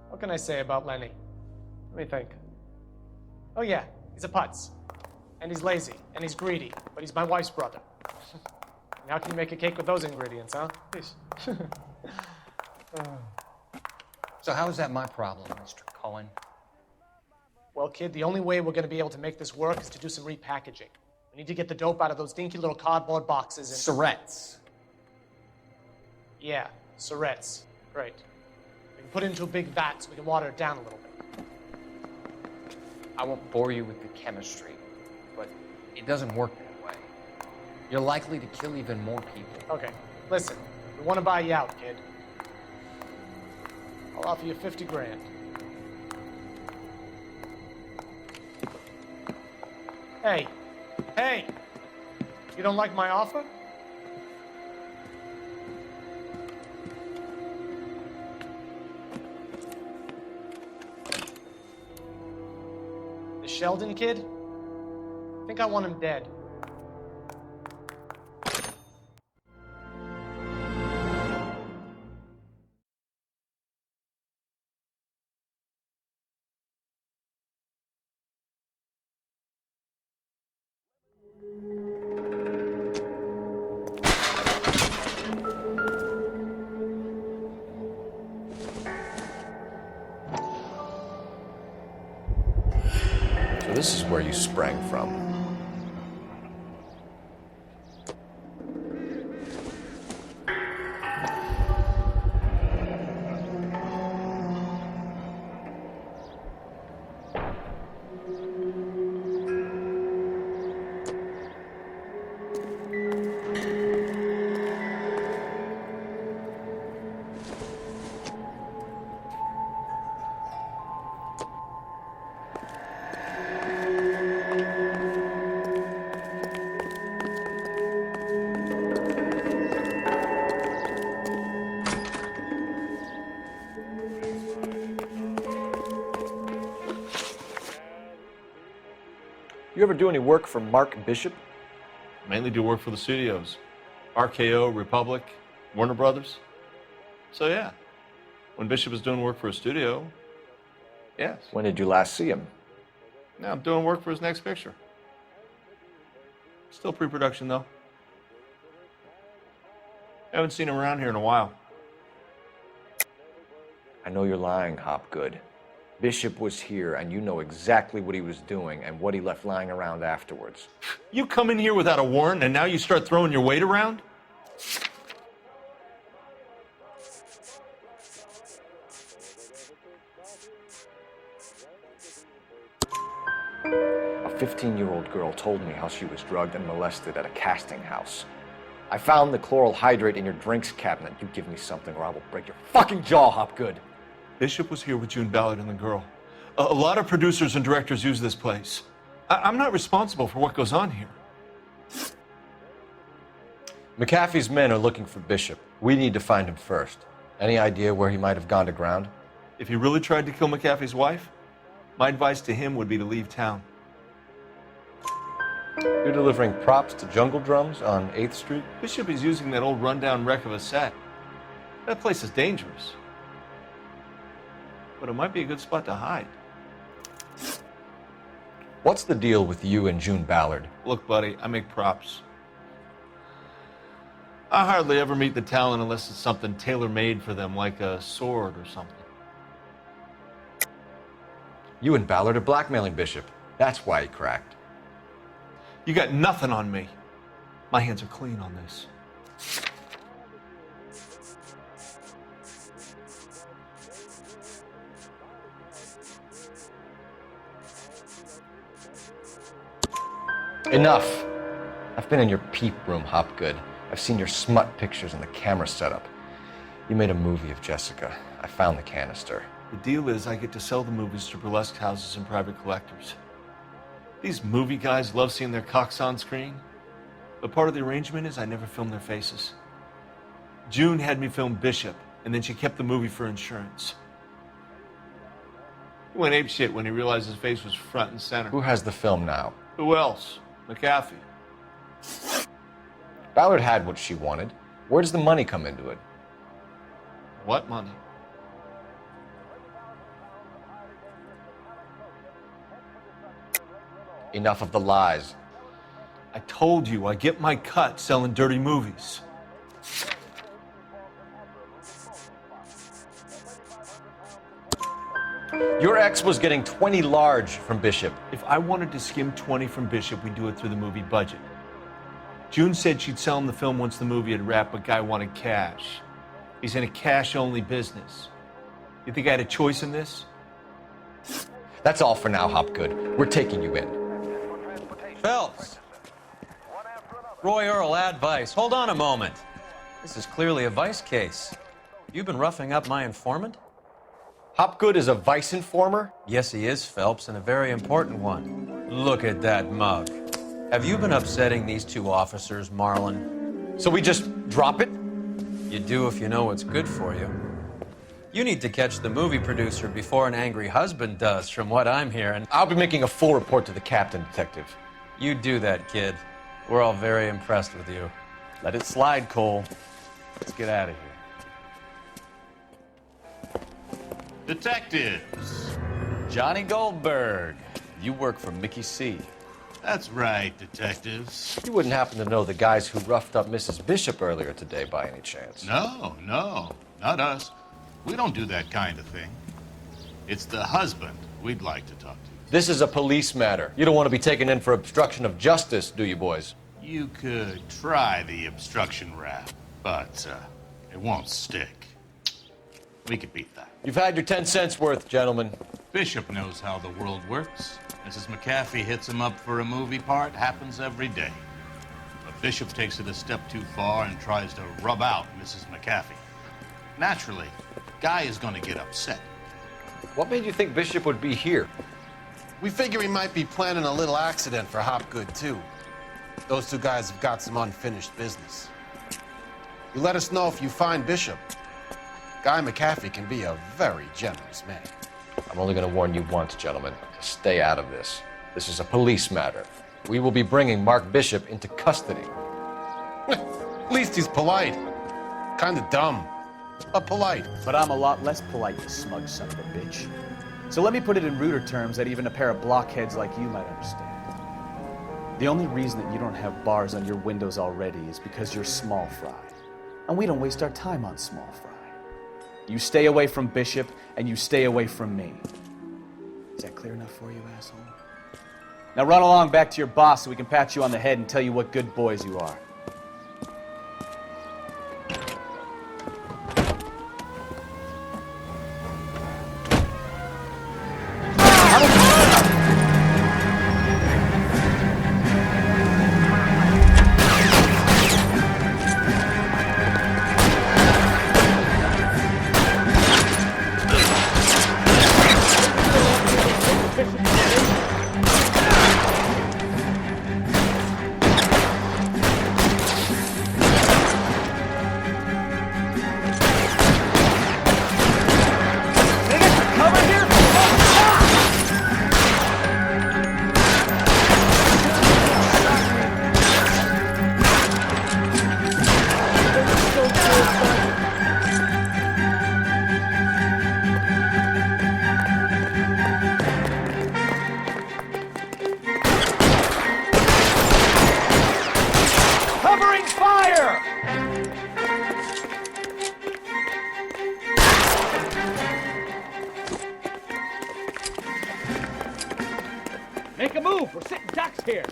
Speaker 21: What can I say about Lenny? Let me think. Oh yeah, he's a putz. And he's lazy, and he's greedy, but he's my wife's brother. And how can you make a cake with those ingredients, huh? Please.
Speaker 5: So how is that my problem, Mr. Cohen?
Speaker 21: Well, kid, the only way we're going to be able to make this work is to do some repackaging. We need to get the dope out of those dinky little cardboard boxes and...
Speaker 5: Surrettes.
Speaker 21: Yeah, surrettes. Great. We can put it into a big vat so we can water it down a little bit.
Speaker 5: I won't bore you with the chemistry, but it doesn't work that way. You're likely to kill even more people.
Speaker 21: Okay, listen. We want to buy you out, kid. I'll offer you 50 grand. Hey, hey! You don't like my offer? The Sheldon kid? I think I want him dead.
Speaker 1: So this is where you sprang from. You ever do any work for Mark Bishop?
Speaker 20: Mainly do work for the studios. RKO, Republic, Warner Brothers. So yeah, when Bishop is doing work for a studio, yes.
Speaker 1: When did you last see him?
Speaker 20: Now I'm doing work for his next picture. Still pre-production though. Haven't seen him around here in a while.
Speaker 1: I know you're lying, Hopgood. Bishop was here, and you know exactly what he was doing and what he left lying around afterwards.
Speaker 20: You come in here without a warrant, and now you start throwing your weight around?
Speaker 1: A 15-year-old girl told me how she was drugged and molested at a casting house. I found the chloral hydrate in your drinks cabinet. You give me something or I will break your fucking jaw, Hopgood.
Speaker 20: Bishop was here with June Ballard and the girl. A lot of producers and directors use this place. I'm not responsible for what goes on here.
Speaker 1: McAfee's men are looking for Bishop. We need to find him first. Any idea where he might have gone to ground?
Speaker 20: If he really tried to kill McAfee's wife, my advice to him would be to leave town.
Speaker 1: You're delivering props to Jungle Drums on 8th Street?
Speaker 20: Bishop is using that old rundown wreck of a set. That place is dangerous. But it might be a good spot to hide.
Speaker 1: What's the deal with you and June Ballard?
Speaker 20: Look, buddy, I make props. I hardly ever meet the talent unless it's something tailor-made for them, like a sword or something.
Speaker 1: You and Ballard are blackmailing Bishop. That's why he cracked.
Speaker 20: You got nothing on me. My hands are clean on this.
Speaker 1: Enough. I've been in your peep room, Hopgood. I've seen your smut pictures and the camera setup. You made a movie of Jessica. I found the canister.
Speaker 20: The deal is I get to sell the movies to burlesque houses and private collectors. These movie guys love seeing their cocks on screen, but part of the arrangement is I never film their faces. June had me film Bishop, and then she kept the movie for insurance. He went apeshit when he realized his face was front and center.
Speaker 1: Who has the film now?
Speaker 20: Who else? McAfee.
Speaker 1: Ballard had what she wanted. Where does the money come into it?
Speaker 20: What money?
Speaker 1: Enough of the lies.
Speaker 20: I told you I get my cut selling dirty movies.
Speaker 1: Your ex was getting 20 large from Bishop.
Speaker 20: If I wanted to skim 20 from Bishop, we'd do it through the movie budget. June said she'd sell him the film once the movie had wrapped, but Guy wanted cash. He's in a cash-only business. You think I had a choice in this?
Speaker 1: That's all for now, Hopgood. We're taking you in.
Speaker 10: Phelps. Roy Earl, ad vice. Hold on a moment. This is clearly a vice case. You've been roughing up my informant?
Speaker 1: Hopgood is a vice informer?
Speaker 10: Yes, he is, Phelps, and a very important one. Look at that mug. Have you been upsetting these two officers, Marlin?
Speaker 1: So we just drop it?
Speaker 10: You do if you know what's good for you. You need to catch the movie producer before an angry husband does, from what I'm hearing.
Speaker 1: I'll be making a full report to the captain, Detective.
Speaker 10: You do that, kid. We're all very impressed with you.
Speaker 4: Let it slide, Cole. Let's get out of here.
Speaker 2: Detectives.
Speaker 4: Johnny Goldberg. You work for Mickey C.
Speaker 2: That's right, detectives.
Speaker 1: You wouldn't happen to know the guys who roughed up Mrs. Bishop earlier today by any chance?
Speaker 2: No, not us. We don't do that kind of thing. It's the husband we'd like to talk to.
Speaker 1: This is a police matter. You don't want to be taken in for obstruction of justice, do you, boys?
Speaker 2: You could try the obstruction rap, but it won't stick. We could beat that.
Speaker 1: You've had your 10 cents worth, gentlemen.
Speaker 2: Bishop knows how the world works. Mrs. McAfee hits him up for a movie part, happens every day. But Bishop takes it a step too far and tries to rub out Mrs. McAfee. Naturally, Guy is going to get upset.
Speaker 1: What made you think Bishop would be here?
Speaker 7: We figure he might be planning a little accident for Hopgood, too. Those two guys have got some unfinished business. You let us know if you find Bishop. Guy McAfee can be a very generous man.
Speaker 1: I'm only going to warn you once, gentlemen, to stay out of this. This is a police matter. We will be bringing Mark Bishop into custody.
Speaker 7: At least he's polite. Kind of dumb, but polite.
Speaker 6: But I'm a lot less polite, you smug son of a bitch. So let me put it in ruder terms that even a pair of blockheads like you might understand. The only reason that you don't have bars on your windows already is because you're small fry. And we don't waste our time on small fry. You stay away from Bishop, and you stay away from me. Is that clear enough for you, asshole? Now run along back to your boss so we can pat you on the head and tell you what good boys you are.
Speaker 19: Make a move. We're sitting ducks here.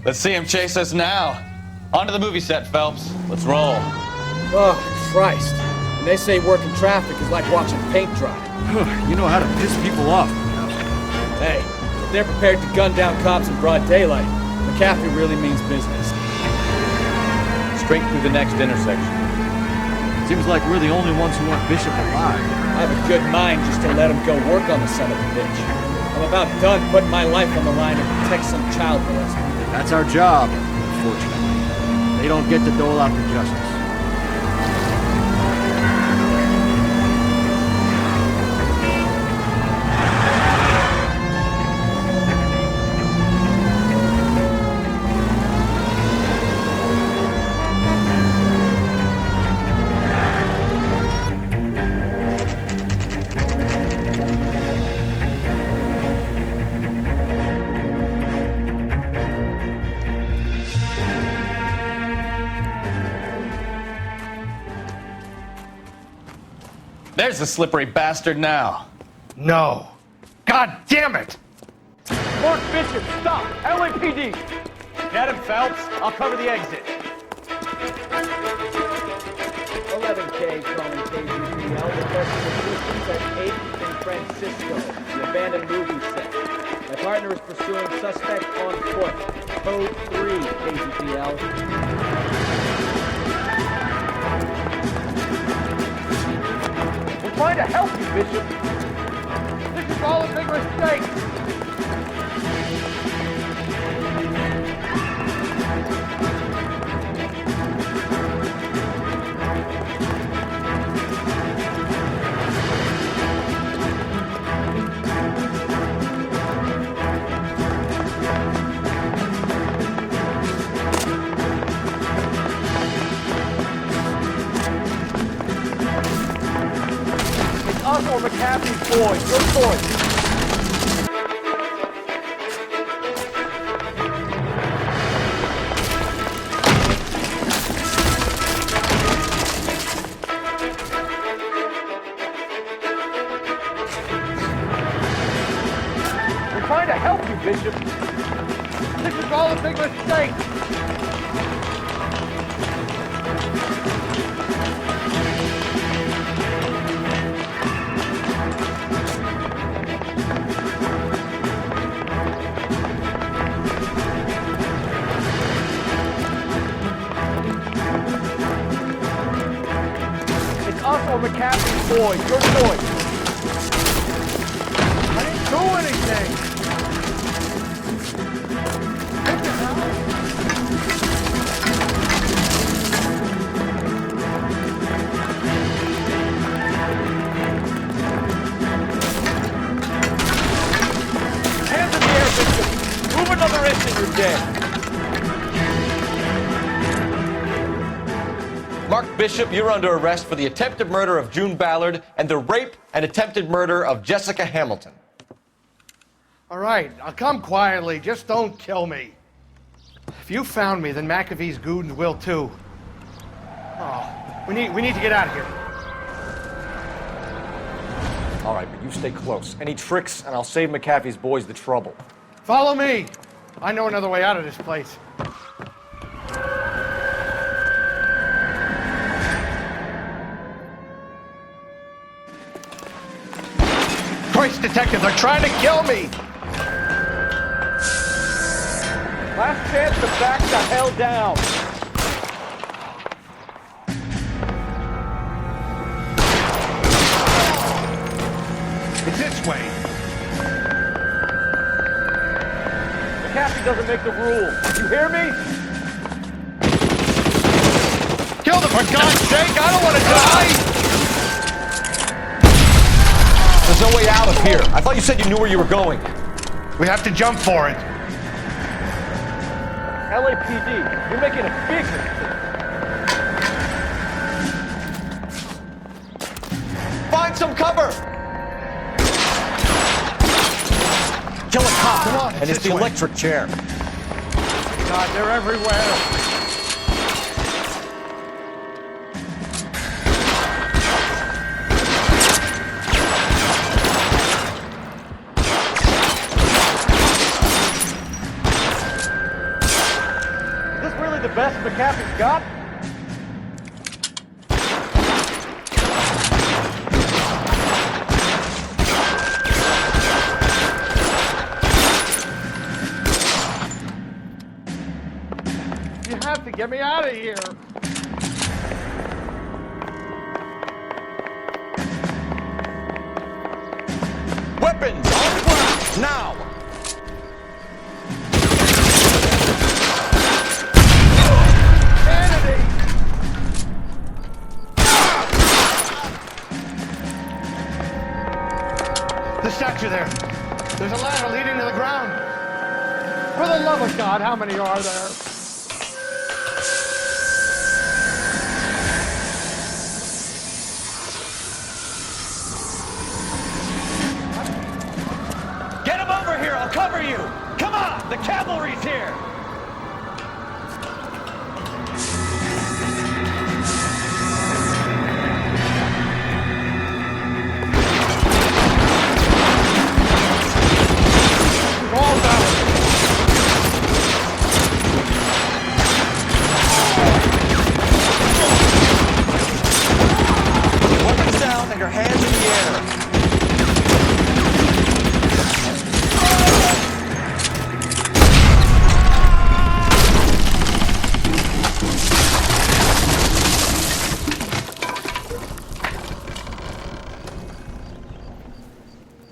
Speaker 4: Let's see him chase us now. On to the movie set, Phelps. Let's roll.
Speaker 19: Oh, Christ. And they say working traffic is like watching paint dry.
Speaker 15: You know how to piss people off.
Speaker 19: Hey, if they're prepared to gun down cops in broad daylight, McCaffrey really means business.
Speaker 4: Straight through the next intersection.
Speaker 15: Seems like we're the only ones who want Bishop alive.
Speaker 19: I have a good mind just to let him go work on the son of a bitch. I'm about done putting my life on the line to protect some child molester.
Speaker 15: That's our job, unfortunately. They don't get to dole out the justice.
Speaker 4: There's the slippery bastard now.
Speaker 17: No. God damn it!
Speaker 8: Mark Bishop, stop! LAPD! Get him, Phelps. I'll cover the exit.
Speaker 11: 11K calling KGPL, requesting assistance at 8th and Francisco, the abandoned movie set. My partner is pursuing suspect on foot. Code 3, KGPL.
Speaker 8: We're trying to help you, Bishop. This is all a big mistake. Us or McCaffrey's boys. Your choice. We're trying to help you, Bishop. This is all a big mistake. Us or McCaffrey's boys, your choice. I didn't do anything. What the hell? Hands in the air, Bishop. Move another inch and you're dead.
Speaker 1: Mark Bishop, you're under arrest for the attempted murder of June Ballard and the rape and attempted murder of Jessica Hamilton.
Speaker 17: All right, I'll come quietly. Just don't kill me. If you found me, then McAfee's goons will too. Oh, we need to get out of here.
Speaker 1: All right, but you stay close. Any tricks, and I'll save McAfee's boys the trouble.
Speaker 17: Follow me. I know another way out of this place. Christ, detective, they're trying to kill me!
Speaker 8: Last chance to back the hell down.
Speaker 17: It's this way.
Speaker 8: McCaffrey doesn't make the rules. You hear me?
Speaker 17: Kill them, for God's sake! I don't want to die!
Speaker 1: There's no way out of here. I thought you said you knew where you were going.
Speaker 17: We have to jump for it.
Speaker 8: LAPD, you're making a big mistake.
Speaker 1: Find some cover! Kill a cop.
Speaker 17: Come on,
Speaker 1: and it's the electric chair.
Speaker 17: God, they're everywhere.
Speaker 8: The best McCaffrey's got?
Speaker 17: Get me out of here.
Speaker 1: Weapons on the ground, now!
Speaker 17: The statue there. There's a ladder leading to the ground. For the love of God, how many are there?
Speaker 4: Get him over here, I'll cover you! Come on, the cavalry's here!
Speaker 1: Weapons down and your hands in the air.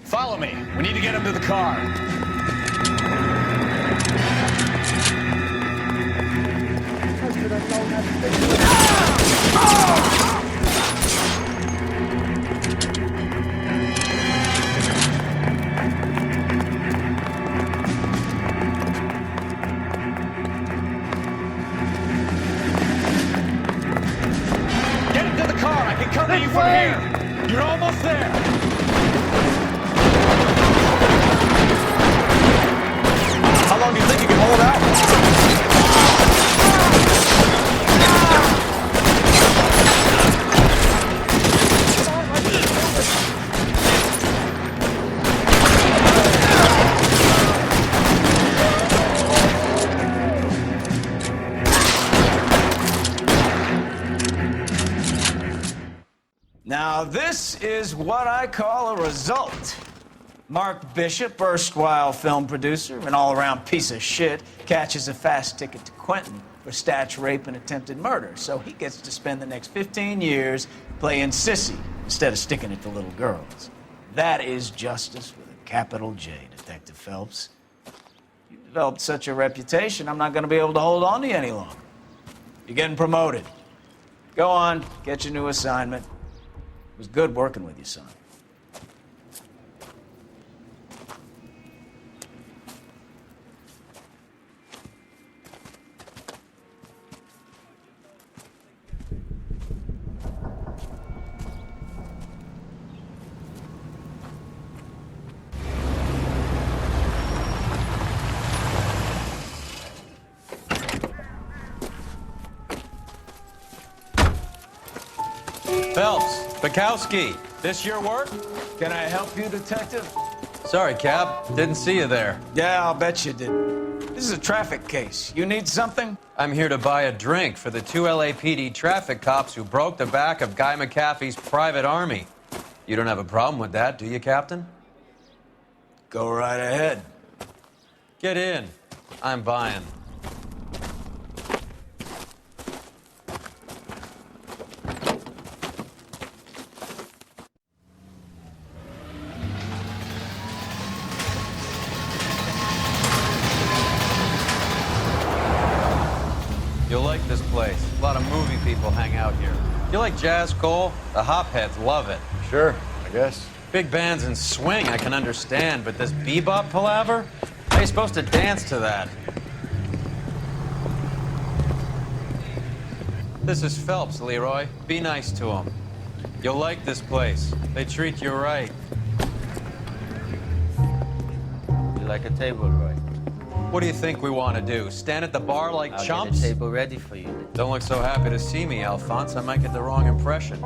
Speaker 4: Follow me. We need to get him to the car. Get him to the car. I can cover you from here. You're almost there.
Speaker 1: How long do you think you can hold out?
Speaker 3: Now, this is what I call a result. Mark Bishop, erstwhile film producer, an all-around piece of shit, catches a fast ticket to Quentin for statch rape and attempted murder. So he gets to spend the next 15 years playing sissy instead of sticking it to little girls. That is justice with a capital J, Detective Phelps. You've developed such a reputation, I'm not going to be able to hold on to you any longer. You're getting promoted. Go on, get your new assignment. It was good working with you, son.
Speaker 9: Phelps, Bukowski, this your work?
Speaker 3: Can I help you, Detective?
Speaker 9: Sorry, Cap. Didn't see you there.
Speaker 3: Yeah, I'll bet you did. This is a traffic case. You need something?
Speaker 9: I'm here to buy a drink for the 2 LAPD traffic cops who broke the back of Guy McAfee's private army. You don't have a problem with that, do you, Captain?
Speaker 3: Go right ahead.
Speaker 9: Get in. I'm buying. You'll like this place. A lot of movie people hang out here. You like jazz, Cole? The hopheads love it.
Speaker 1: Sure, I guess.
Speaker 9: Big bands and swing, I can understand, but this bebop palaver? How are you supposed to dance to that? This is Phelps, Leroy. Be nice to him. You'll like this place. They treat you right.
Speaker 14: You like a table, Roy?
Speaker 9: What do you think we want to do? Stand at the bar like
Speaker 14: I'll
Speaker 9: chumps?
Speaker 14: get a table ready for you.
Speaker 9: Don't look so happy to see me, Alphonse. I might get the wrong impression.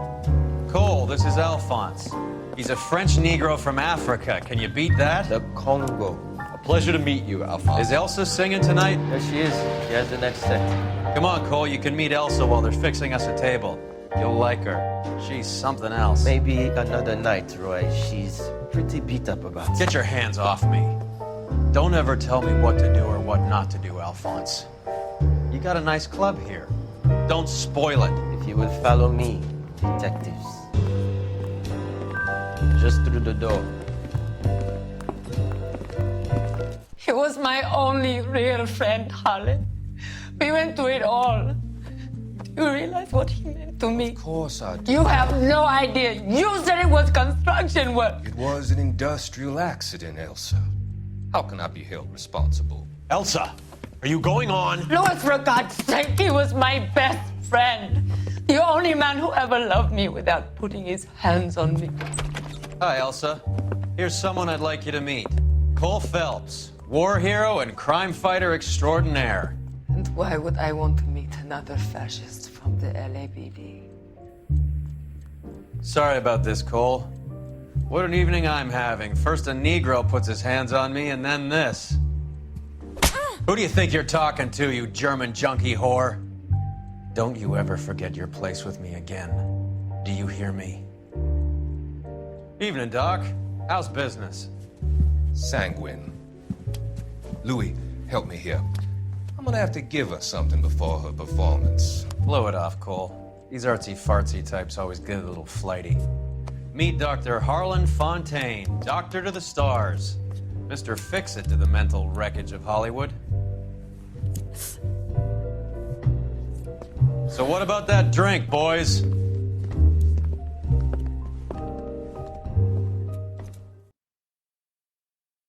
Speaker 9: Cole, this is Alphonse. He's a French Negro from Africa. Can you beat that?
Speaker 14: The Congo.
Speaker 1: A pleasure to meet you, Alphonse.
Speaker 9: Is Elsa singing tonight?
Speaker 14: There she is. She has the next set.
Speaker 9: Come on, Cole. You can meet Elsa while they're fixing us a table. You'll like her. She's something else.
Speaker 14: Maybe another night, Roy. She's pretty beat up about it.
Speaker 9: Get your hands off me. Don't ever tell me what to do or what not to do, Alphonse. You got a nice club here. Don't spoil it.
Speaker 14: If you will follow me, detectives. Just through the door.
Speaker 12: He was my only real friend, Harlan. We went through it all. Do you realize what he meant to me?
Speaker 16: Of course I do.
Speaker 12: You have no idea. You said it was construction work.
Speaker 16: It was an industrial accident, Elsa. How can I be held responsible?
Speaker 10: Elsa, are you going on?
Speaker 12: Louis, for God's sake, he was my best friend. The only man who ever loved me without putting his hands on me.
Speaker 9: Hi, Elsa. Here's someone I'd like you to meet. Cole Phelps, war hero and crime fighter extraordinaire.
Speaker 12: And why would I want to meet another fascist from the LAPD?
Speaker 9: Sorry about this, Cole. What an evening I'm having. First a Negro puts his hands on me, and then this. Who do you think you're talking to, you German junkie whore? Don't you ever forget your place with me again. Do you hear me? Evening, Doc. How's business?
Speaker 16: Sanguine. Louis, help me here. I'm gonna have to give her something before her performance.
Speaker 9: Blow it off, Cole. These artsy-fartsy types always get a little flighty. Meet Dr. Harlan Fontaine, doctor to the stars. Mr. Fix-It to the mental wreckage of Hollywood. So what about that drink, boys?